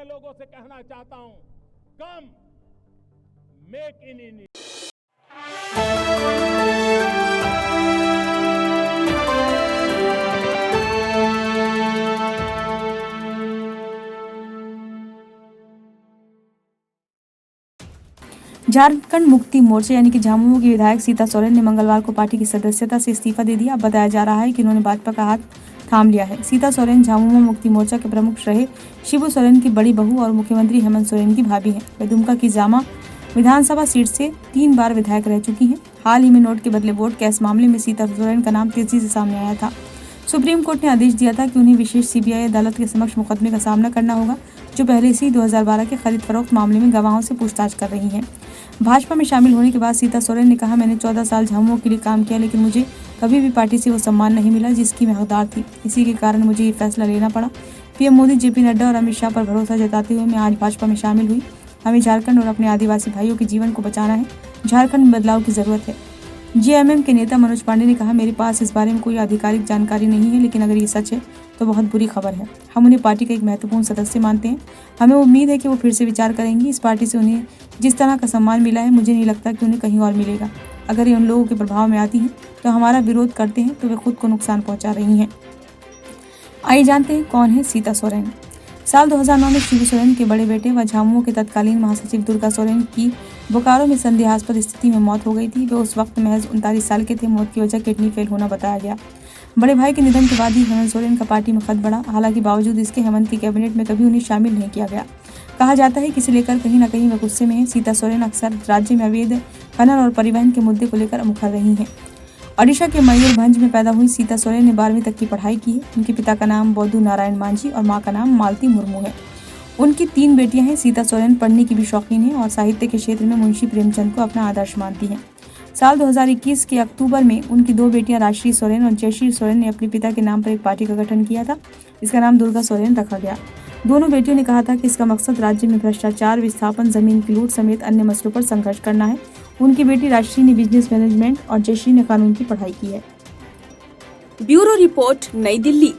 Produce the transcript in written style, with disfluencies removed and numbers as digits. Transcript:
लोगों से कहना चाहता हूं, कम make in India. Jharkhand Mukti Morcha यानी कि झामुमो की विधायक सीता सोरेन ने मंगलवार को पार्टी की सदस्यता से इस्तीफा दे दिया। अब बताया जा रहा है कि उन्होंने भाजपा का हाथ थाम लिया है। सीता सोरेन झामुमो मुक्ति मोर्चा के प्रमुख रहे शिबू सोरेन की बड़ी बहू और मुख्यमंत्री हेमंत सोरेन की भाभी हैं। वे दुमका की जामा विधानसभा सीट से 3 बार विधायक रह चुकी हैं। हाल ही में नोट के बदले वोट केस मामले में सीता सोरेन का नाम तेजी से सामने आया था। सुप्रीम कोर्ट ने आदेश दिया था कि उन्हें विशेष सीबीआई अदालत के समक्ष मुकदमे का सामना करना होगा, जो पहले से ही 2012 के खरीद फरोख्त मामले में गवाहों से पूछताछ कर रही हैं। भाजपा में शामिल होने के बाद सीता सोरेन ने कहा, मैंने 14 साल झामुमो के लिए काम किया, लेकिन मुझे कभी भी पार्टी से वो सम्मान नहीं मिला जिसकी मैं हकदार थी। इसी के कारण मुझे ये फैसला लेना पड़ा। पीएम मोदी, जेपी नड्डा और अमित शाह पर भरोसा जताते हुए मैं आज भाजपा में शामिल हुई। हमें झारखंड और अपने आदिवासी भाइयों के जीवन को बचाना है। झारखंड में बदलाव की जरूरत है। जेएमएम के नेता मनोज पांडे ने कहा, मेरे पास इस बारे में कोई आधिकारिक जानकारी नहीं है, लेकिन अगर ये सच है तो बहुत बुरी खबर है। हम उन्हें पार्टी का एक महत्वपूर्ण सदस्य मानते हैं। हमें उम्मीद है कि वो फिर से विचार करेंगी। इस पार्टी से उन्हें जिस तरह का सम्मान मिला है, मुझे नहीं लगता कि उन्हें कहीं और मिलेगा। अगर ये उन लोगों के प्रभाव में आती हैं तो हमारा विरोध करते हैं तो वे खुद को नुकसान पहुंचा रही हैं। आइए जानते हैं कौन है सीता सोरेन। साल 2009 में शिबू सोरेन के बड़े बेटे व झामुमो के तत्कालीन महासचिव दुर्गा सोरेन की बोकारो में संदेहास्पद स्थिति में मौत हो गई थी। वे उस वक्त महज 39 साल के थे। मौत की वजह किडनी फेल होना बताया गया। बड़े भाई के निधन के बाद ही हेमंत सोरेन का पार्टी में खत बढ़ा। हालांकि बावजूद इसके हेमंत की कैबिनेट में कभी उन्हें शामिल नहीं किया गया। कहा जाता है कि इसे लेकर कहीं न कहीं वे गुस्से में हैं। सीता सोरेन अक्सर राज्य में अवैध खनन और परिवहन के मुद्दे को लेकर मुखर रही हैं। ओडिशा के मयूरभंज में पैदा हुई सीता सोरेन ने 12वीं तक की पढ़ाई की है। उनके पिता का नाम बौद्धू नारायण मांझी और मां का नाम मालती मुर्मू है। उनकी 3 बेटियां हैं। सीता सोरेन पढ़ने की भी शौकीन है और साहित्य के क्षेत्र में मुंशी प्रेमचंद को अपना आदर्श मानती हैं। साल 2021 के अक्टूबर में उनकी 2 बेटियां राजश्री सोरेन और जयश्री सोरेन ने अपने पिता के नाम पर एक पार्टी का गठन किया था। इसका नाम दुर्गा सोरेन रखा गया। दोनों बेटियों ने कहा था कि इसका मकसद राज्य में भ्रष्टाचार, विस्थापन, जमीन की लूट समेत अन्य मसलों पर संघर्ष करना है। उनकी बेटी राजश्री ने बिजनेस मैनेजमेंट और जयश्री ने कानून की पढ़ाई की है। ब्यूरो रिपोर्ट, नई दिल्ली।